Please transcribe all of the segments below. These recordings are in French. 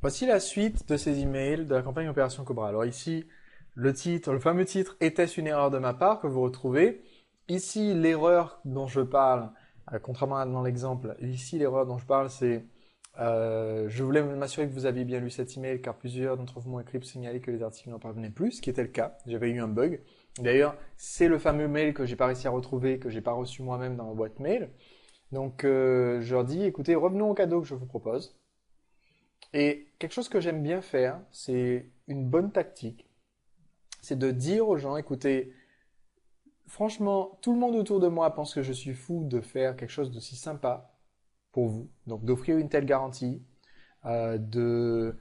Voici la suite de ces emails de la campagne Opération Cobra. Alors ici, le titre, le fameux titre, était-ce une erreur de ma part que vous retrouvez. Ici, l'erreur dont je parle, contrairement à dans l'exemple, ici, l'erreur dont je parle, c'est je voulais m'assurer que vous aviez bien lu cet email car plusieurs d'entre vous m'ont écrit pour signaler que les articles n'en parvenaient plus, ce qui était le cas. J'avais eu un bug. D'ailleurs, c'est le fameux mail que j'ai pas réussi à retrouver, que j'ai pas reçu moi-même dans ma boîte mail. Donc, je leur dis, écoutez, revenons au cadeau que je vous propose. Et quelque chose que j'aime bien faire, c'est une bonne tactique, c'est de dire aux gens, écoutez, franchement, tout le monde autour de moi pense que je suis fou de faire quelque chose d'aussi sympa pour vous, donc d'offrir une telle garantie, de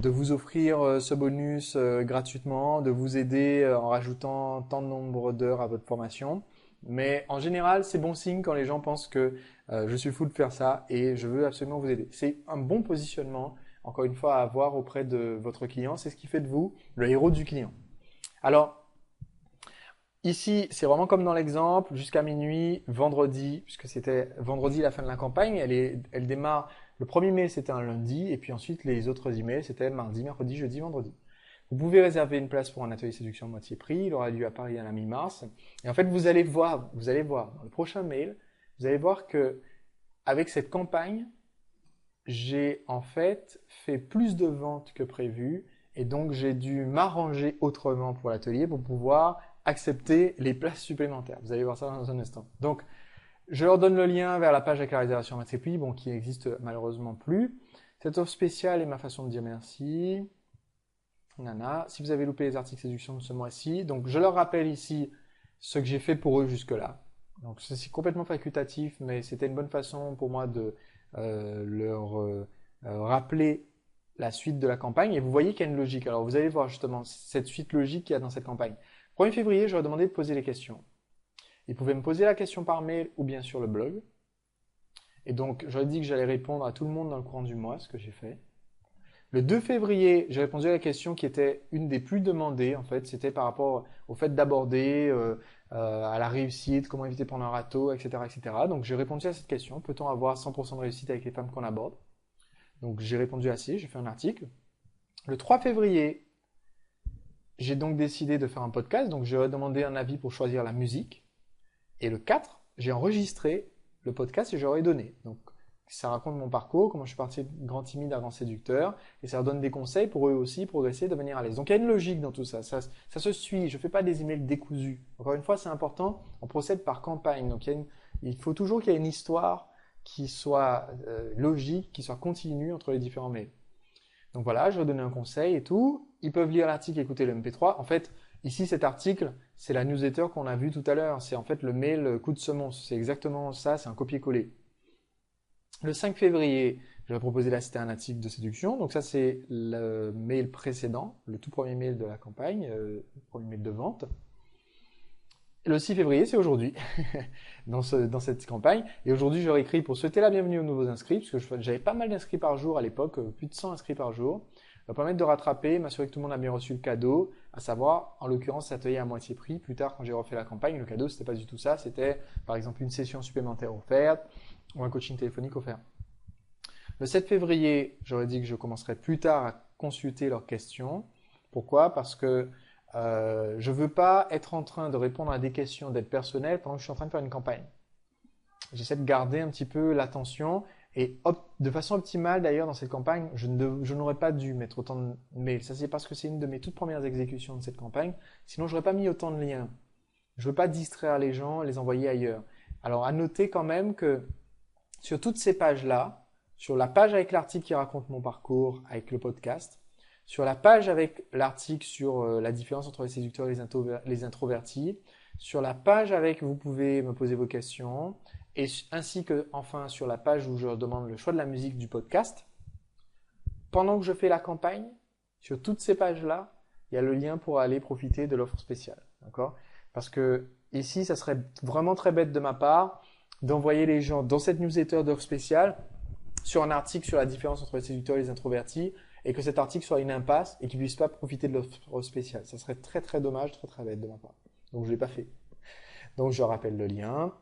vous offrir ce bonus gratuitement, de vous aider en rajoutant tant de nombre d'heures à votre formation. Mais en général, c'est bon signe quand les gens pensent que je suis fou de faire ça et je veux absolument vous aider. C'est un bon positionnement, encore une fois, à avoir auprès de votre client. C'est ce qui fait de vous le héros du client. Alors, ici, c'est vraiment comme dans l'exemple, jusqu'à minuit, vendredi, puisque c'était vendredi la fin de la campagne, elle démarre, le premier mail c'était un lundi, et puis ensuite les autres emails c'était mardi, mercredi, jeudi, vendredi. Vous pouvez réserver une place pour un atelier séduction à moitié prix, il aura lieu à Paris à la mi-mars, et en fait vous allez voir dans le prochain mail, vous allez voir que avec cette campagne, j'ai en fait plus de ventes que prévu et donc j'ai dû m'arranger autrement pour l'atelier pour pouvoir accepter les places supplémentaires. Vous allez voir ça dans un instant. Donc, je leur donne le lien vers la page avec la réservation Matripi, bon, qui n'existe malheureusement plus. Cette offre spéciale est ma façon de dire merci. Nana, si vous avez loupé les articles séduction de ce mois-ci, donc je leur rappelle ici ce que j'ai fait pour eux jusque-là. Donc c'est complètement facultatif, mais c'était une bonne façon pour moi de leur rappeler la suite de la campagne. Et vous voyez qu'il y a une logique. Alors vous allez voir justement cette suite logique qu'il y a dans cette campagne. 1er février, je leur ai demandé de poser les questions. Ils pouvaient me poser la question par mail ou bien sur le blog. Et donc j'aurais dit que j'allais répondre à tout le monde dans le courant du mois, ce que j'ai fait. Le 2 février, j'ai répondu à la question qui était une des plus demandées, en fait. C'était par rapport au fait d'aborder à la réussite, comment éviter de prendre un râteau, etc., etc. Donc j'ai répondu à cette question. Peut-on avoir 100% de réussite avec les femmes qu'on aborde? Donc j'ai répondu assez, j'ai fait un article. Le 3 février, j'ai donc décidé de faire un podcast. Donc j'ai demandé un avis pour choisir la musique. Et le 4, j'ai enregistré le podcast et j'aurais donné. Donc ça raconte mon parcours, comment je suis parti de grand timide à grand séducteur, et ça leur donne des conseils pour eux aussi progresser, devenir à l'aise. Donc il y a une logique dans tout ça, ça se suit, je ne fais pas des emails décousus. Encore une fois, c'est important, on procède par campagne, donc il faut toujours qu'il y ait une histoire qui soit logique, qui soit continue entre les différents mails. Donc voilà, je vais donner un conseil et tout. Ils peuvent lire l'article et écouter le MP3. En fait, ici, cet article, c'est la newsletter qu'on a vue tout à l'heure. C'est en fait le mail coup de semonce. C'est exactement ça, c'est un copier-coller. Le 5 février, je vais proposer là, c'était un article de séduction. Donc ça, c'est le mail précédent, le tout premier mail de la campagne, le premier mail de vente. Le 6 février, c'est aujourd'hui, dans cette campagne. Et aujourd'hui, je leur écris pour souhaiter la bienvenue aux nouveaux inscrits, parce que j'avais pas mal d'inscrits par jour à l'époque, plus de 100 inscrits par jour. Ça va permettre de rattraper, m'assurer que tout le monde a bien reçu le cadeau, à savoir, en l'occurrence, cet atelier à moitié prix. Plus tard, quand j'ai refait la campagne, le cadeau, c'était pas du tout ça. C'était, par exemple, une session supplémentaire offerte ou un coaching téléphonique offert. Le 7 février, j'aurais dit que je commencerai plus tard à consulter leurs questions. Pourquoi? Parce que je ne veux pas être en train de répondre à des questions d'aide personnelle pendant que je suis en train de faire une campagne. J'essaie de garder un petit peu l'attention et de façon optimale d'ailleurs dans cette campagne, je n'aurais pas dû mettre autant de mails. Ça c'est parce que c'est une de mes toutes premières exécutions de cette campagne. Sinon je n'aurais pas mis autant de liens. Je ne veux pas distraire les gens, les envoyer ailleurs. Alors à noter quand même que sur toutes ces pages-là, sur la page avec l'article qui raconte mon parcours avec le podcast, sur la page avec l'article sur la différence entre les séducteurs et les introvertis, sur la page avec vous pouvez me poser vos questions, et ainsi que enfin sur la page où je demande le choix de la musique du podcast. Pendant que je fais la campagne, sur toutes ces pages-là, il y a le lien pour aller profiter de l'offre spéciale. D'accord? Parce que ici, ça serait vraiment très bête de ma part d'envoyer les gens dans cette newsletter d'offre spéciale sur un article sur la différence entre les séducteurs et les introvertis et que cet article soit une impasse et qu'ils ne puissent pas profiter de l'offre spéciale. Ça serait très très dommage, très très bête de ma part. Donc je ne l'ai pas fait. Donc je rappelle le lien.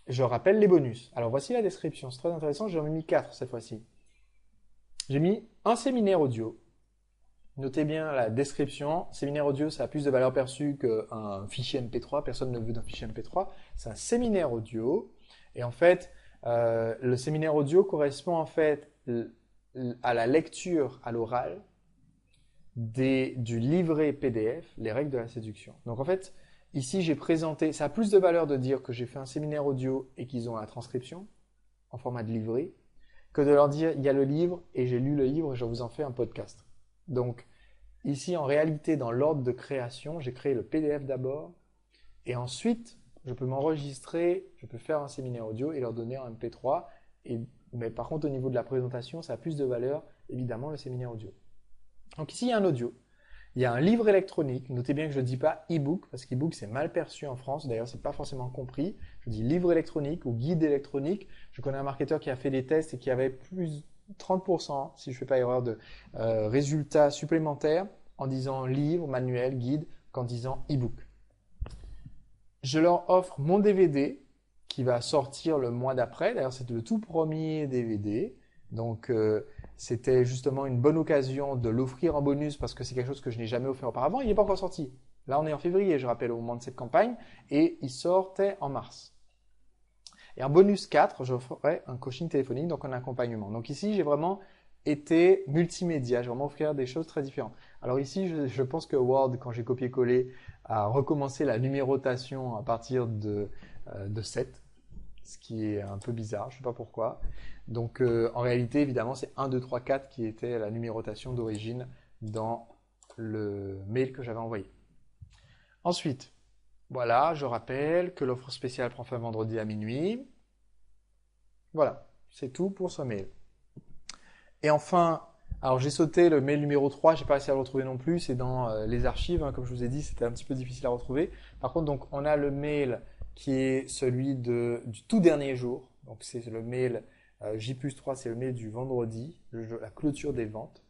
Je rappelle les bonus. Alors voici la description. C'est très intéressant. J'en ai mis 4 cette fois-ci. J'ai mis un séminaire audio. Notez bien la description. Séminaire audio, ça a plus de valeur perçue qu'un fichier MP3. Personne ne veut d'un fichier MP3. C'est un séminaire audio. Et en fait, le séminaire audio correspond en fait à la lecture à l'oral du livret PDF, les règles de la séduction. Donc en fait, ici j'ai présenté, ça a plus de valeur de dire que j'ai fait un séminaire audio et qu'ils ont la transcription en format de livret, que de leur dire il y a le livre et j'ai lu le livre et je vous en fais un podcast. Donc ici en réalité dans l'ordre de création, j'ai créé le PDF d'abord et ensuite je peux m'enregistrer, je peux faire un séminaire audio et leur donner un MP3. Mais par contre au niveau de la présentation, ça a plus de valeur évidemment le séminaire audio. Donc ici il y a un audio. Il y a un livre électronique. Notez bien que je ne dis pas e-book, parce qu'e-book c'est mal perçu en France. D'ailleurs, c'est pas forcément compris. Je dis livre électronique ou guide électronique. Je connais un marketeur qui a fait des tests et qui avait plus 30%, si je ne fais pas erreur, de résultats supplémentaires en disant livre, manuel, guide, qu'en disant e-book. Je leur offre mon DVD qui va sortir le mois d'après. D'ailleurs, c'est le tout premier DVD. Donc, c'était justement une bonne occasion de l'offrir en bonus parce que c'est quelque chose que je n'ai jamais offert auparavant. Il n'est pas encore sorti. Là, on est en février, je rappelle, au moment de cette campagne, et il sortait en mars. Et en bonus 4, j'offrais un coaching téléphonique, donc un accompagnement. Donc ici, j'ai vraiment été multimédia, j'ai vraiment offert des choses très différentes. Alors ici, je pense que Word, quand j'ai copié-collé, a recommencé la numérotation à partir de 7, ce qui est un peu bizarre, je ne sais pas pourquoi. Donc en réalité, évidemment, c'est 1, 2, 3, 4 qui était la numérotation d'origine dans le mail que j'avais envoyé. Ensuite, voilà, je rappelle que l'offre spéciale prend fin vendredi à minuit. Voilà, c'est tout pour ce mail. Et enfin, alors j'ai sauté le mail numéro 3, j'ai pas réussi à le retrouver non plus, c'est dans les archives, hein, comme je vous ai dit, c'était un petit peu difficile à retrouver. Par contre, donc on a le mail qui est celui du tout dernier jour. Donc c'est le mail J+3, c'est le mail du vendredi, la clôture des ventes.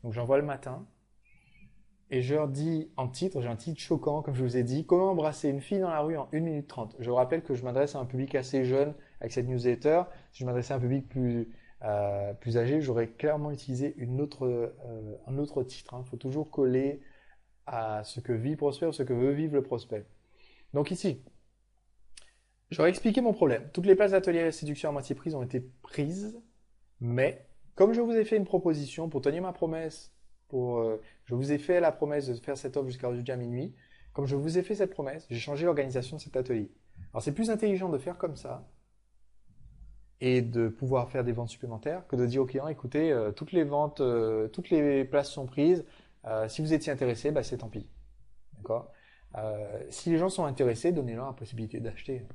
Donc j'envoie le matin. Et je leur dis en titre, j'ai un titre choquant, comme je vous ai dit, comment embrasser une fille dans la rue en 1 minute 30. Je vous rappelle que je m'adresse à un public assez jeune avec cette newsletter. Si je m'adressais à un public plus âgé, j'aurais clairement utilisé un autre titre. Il faut toujours coller à ce que vit le prospect ou ce que veut vivre le prospect. Donc ici, j'aurais expliqué mon problème. Toutes les places d'atelier à séduction à moitié prises ont été prises, mais comme je vous ai fait une proposition pour tenir ma promesse, je vous ai fait la promesse de faire cette offre jusqu'à aujourd'hui à minuit, comme je vous ai fait cette promesse, j'ai changé l'organisation de cet atelier. Alors c'est plus intelligent de faire comme ça et de pouvoir faire des ventes supplémentaires que de dire au client, écoutez, toutes les ventes, toutes les places sont prises, si vous étiez intéressé, bah, c'est tant pis. D'accord? Si les gens sont intéressés, donnez-leur la possibilité d'acheter.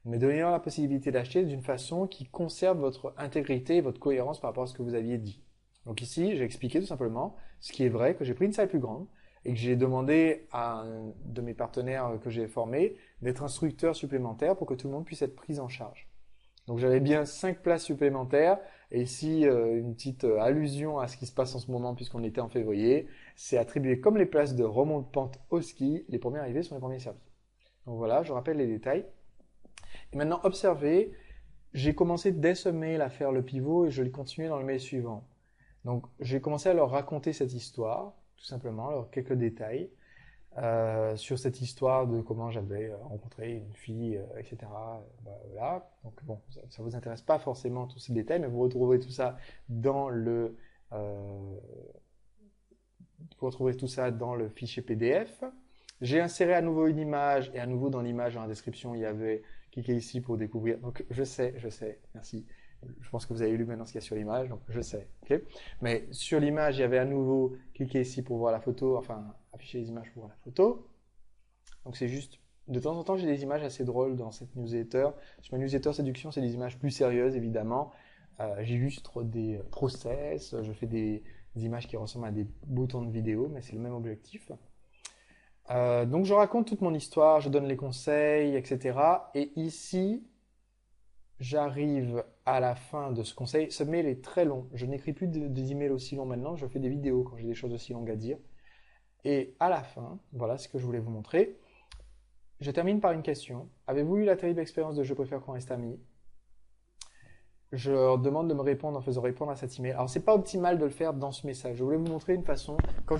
Mais donnez-leur la possibilité d'acheter d'une façon qui conserve votre intégrité et votre cohérence par rapport à ce que vous aviez dit. Donc ici, j'ai expliqué tout simplement ce qui est vrai, que j'ai pris une salle plus grande et que j'ai demandé à un de mes partenaires que j'ai formé d'être instructeur supplémentaire pour que tout le monde puisse être pris en charge. Donc j'avais bien 5 places supplémentaires et ici une petite allusion à ce qui se passe en ce moment puisqu'on était en février, c'est attribué comme les places de remonte pente au ski, les premiers arrivés sont les premiers servis. Donc voilà, je rappelle les détails. Et maintenant, observez, j'ai commencé dès ce mail à faire le pivot et je l'ai continué dans le mail suivant. Donc, j'ai commencé à leur raconter cette histoire, tout simplement, alors quelques détails sur cette histoire de comment j'avais rencontré une fille, etc. Voilà. Donc, bon, ça vous intéresse pas forcément tous ces détails, mais vous retrouverez tout ça dans vous retrouverez tout ça dans le fichier PDF. J'ai inséré à nouveau une image et à nouveau dans l'image, dans la description, il y avait cliquez ici pour découvrir. Donc, je sais, merci. Je pense que vous avez lu maintenant ce qu'il y a sur l'image, donc je sais. Okay, mais sur l'image, il y avait à nouveau cliquez ici pour voir la photo, enfin afficher les images pour voir la photo. Donc c'est juste, de temps en temps, j'ai des images assez drôles dans cette newsletter. Sur ma newsletter séduction, c'est des images plus sérieuses, évidemment. J'illustre des process, je fais des images qui ressemblent à des boutons de vidéo, mais c'est le même objectif. Donc je raconte toute mon histoire, je donne les conseils, etc. Et ici, j'arrive à la fin de ce conseil. Ce mail est très long. Je n'écris plus des emails aussi longs maintenant. Je fais des vidéos quand j'ai des choses aussi longues à dire. Et à la fin, voilà ce que je voulais vous montrer. Je termine par une question. Avez-vous eu la terrible expérience de je préfère qu'on reste amis? je leur demande de me répondre en faisant répondre à cet email. Alors, c'est pas optimal de le faire dans ce message. Je voulais vous montrer une façon. Comme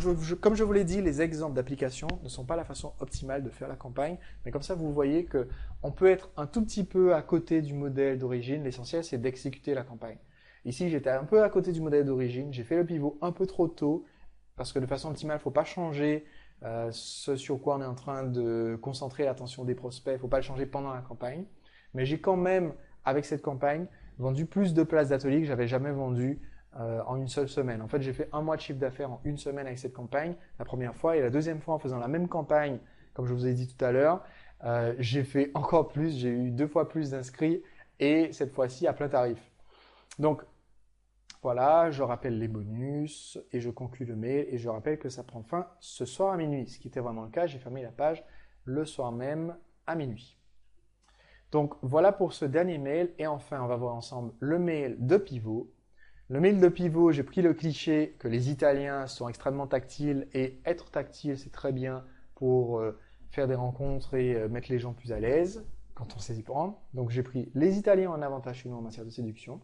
je vous l'ai dit, les exemples d'applications ne sont pas la façon optimale de faire la campagne. Mais comme ça, vous voyez que on peut être un tout petit peu à côté du modèle d'origine. L'essentiel, c'est d'exécuter la campagne. Ici, j'étais un peu à côté du modèle d'origine. J'ai fait le pivot un peu trop tôt parce que de façon optimale, il ne faut pas changer ce sur quoi on est en train de concentrer l'attention des prospects. Il ne faut pas le changer pendant la campagne. Mais j'ai quand même, avec cette campagne, vendu plus de places d'atelier que j'avais jamais vendu en une seule semaine. En fait, j'ai fait un mois de chiffre d'affaires en une semaine avec cette campagne, la première fois, et la deuxième fois en faisant la même campagne, comme je vous ai dit tout à l'heure, j'ai fait encore plus, j'ai eu 2 fois plus d'inscrits, et cette fois-ci à plein tarif. Donc, voilà, je rappelle les bonus, et je conclue le mail, et je rappelle que ça prend fin ce soir à minuit, ce qui était vraiment le cas, j'ai fermé la page le soir même à minuit. Donc voilà pour ce dernier mail. Et enfin, on va voir ensemble le mail de pivot. Le mail de pivot, j'ai pris le cliché que les Italiens sont extrêmement tactiles et être tactile, c'est très bien pour faire des rencontres et mettre les gens plus à l'aise quand on sait y prendre. Donc j'ai pris les Italiens en avantage chez nous en matière de séduction.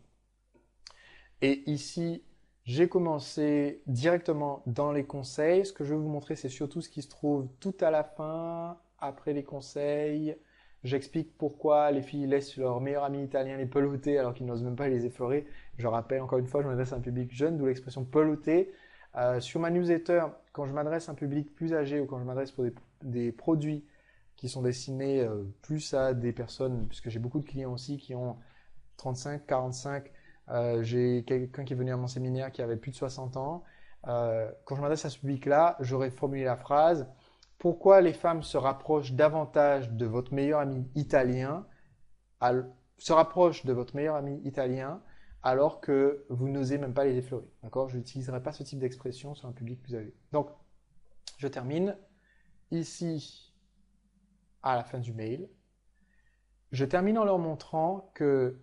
Et ici, j'ai commencé directement dans les conseils. Ce que je vais vous montrer, c'est surtout ce qui se trouve tout à la fin, après les conseils. J'explique pourquoi les filles laissent leur meilleur ami italien les peloter alors qu'ils n'osent même pas les effleurer. Je rappelle encore une fois, je m'adresse à un public jeune, d'où l'expression peloter. Sur ma newsletter, quand je m'adresse à un public plus âgé ou quand je m'adresse pour des produits qui sont destinés plus à des personnes, puisque j'ai beaucoup de clients aussi qui ont 35, 45, j'ai quelqu'un qui est venu à mon séminaire qui avait plus de 60 ans. Quand je m'adresse à ce public-là, j'aurais formulé la phrase: pourquoi les femmes se rapprochent davantage de votre meilleur ami italien, alors que vous n'osez même pas les effleurer. D'accord? Je n'utiliserai pas ce type d'expression sur un public plus âgé. Donc, je termine ici à la fin du mail. Je termine en leur montrant que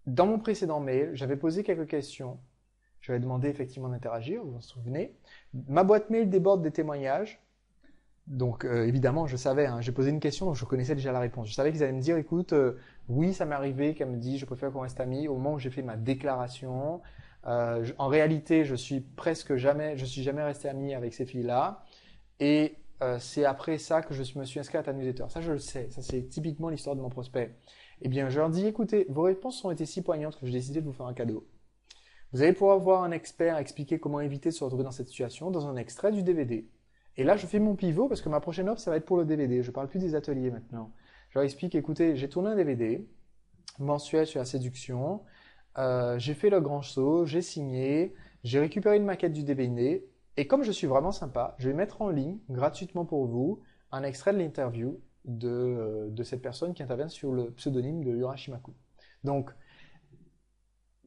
dans mon précédent mail, j'avais posé quelques questions. J'avais demandé effectivement d'interagir, vous vous en souvenez. Ma boîte mail déborde des témoignages. Donc évidemment, je savais, hein, j'ai posé une question, donc je connaissais déjà la réponse. Je savais qu'ils allaient me dire, écoute, oui, ça m'est arrivé qu'elle me dise, je préfère qu'on reste amis au moment où j'ai fait ma déclaration. En réalité, je suis jamais resté ami avec ces filles-là. Et c'est après ça que je me suis inscrit à ta newsletter. Ça, je le sais. Ça, c'est typiquement l'histoire de mon prospect. Eh bien, je leur dis, écoutez, vos réponses ont été si poignantes que j'ai décidé de vous faire un cadeau. Vous allez pouvoir voir un expert expliquer comment éviter de se retrouver dans cette situation dans un extrait du DVD. Et là, je fais mon pivot parce que ma prochaine offre, ça va être pour le DVD. Je ne parle plus des ateliers maintenant. Je leur explique, écoutez, j'ai tourné un DVD mensuel sur la séduction. J'ai fait le grand saut, j'ai signé, j'ai récupéré une maquette du DVD. Et comme je suis vraiment sympa, je vais mettre en ligne, gratuitement pour vous, un extrait de l'interview de cette personne qui intervient sur le pseudonyme de Urashimaku. Donc,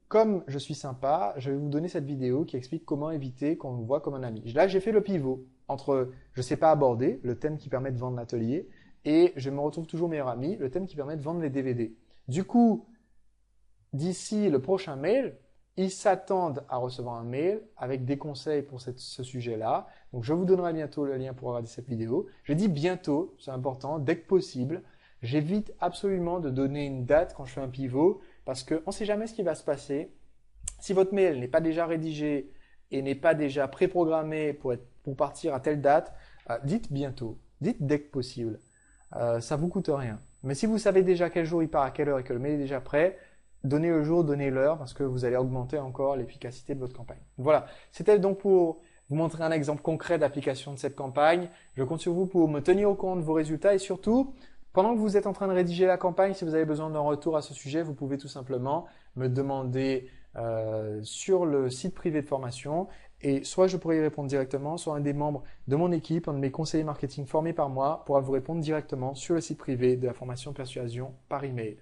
comme je suis sympa, je vais vous donner cette vidéo qui explique comment éviter qu'on nous voit comme un ami. Là, j'ai fait le pivot entre je ne sais pas aborder, le thème qui permet de vendre l'atelier, et je me retrouve toujours meilleur ami, le thème qui permet de vendre les DVD. Du coup, d'ici le prochain mail, ils s'attendent à recevoir un mail avec des conseils pour ce sujet-là. Donc, je vous donnerai bientôt le lien pour regarder cette vidéo. Je dis bientôt, c'est important, dès que possible. J'évite absolument de donner une date quand je fais un pivot parce qu'on ne sait jamais ce qui va se passer. Si votre mail n'est pas déjà rédigé et n'est pas déjà préprogrammé pour partir à telle date, dites bientôt, dites dès que possible. Ça vous coûte rien. Mais si vous savez déjà quel jour il part à quelle heure et que le mail est déjà prêt, donnez le jour, donnez l'heure parce que vous allez augmenter encore l'efficacité de votre campagne. Voilà, c'était donc pour vous montrer un exemple concret d'application de cette campagne. Je compte sur vous pour me tenir au courant de vos résultats et surtout, pendant que vous êtes en train de rédiger la campagne, si vous avez besoin d'un retour à ce sujet, vous pouvez tout simplement me demander sur le site privé de formation et soit je pourrais y répondre directement, soit un des membres de mon équipe, un de mes conseillers marketing formés par moi pourra vous répondre directement sur le site privé de la formation Persuasion par email.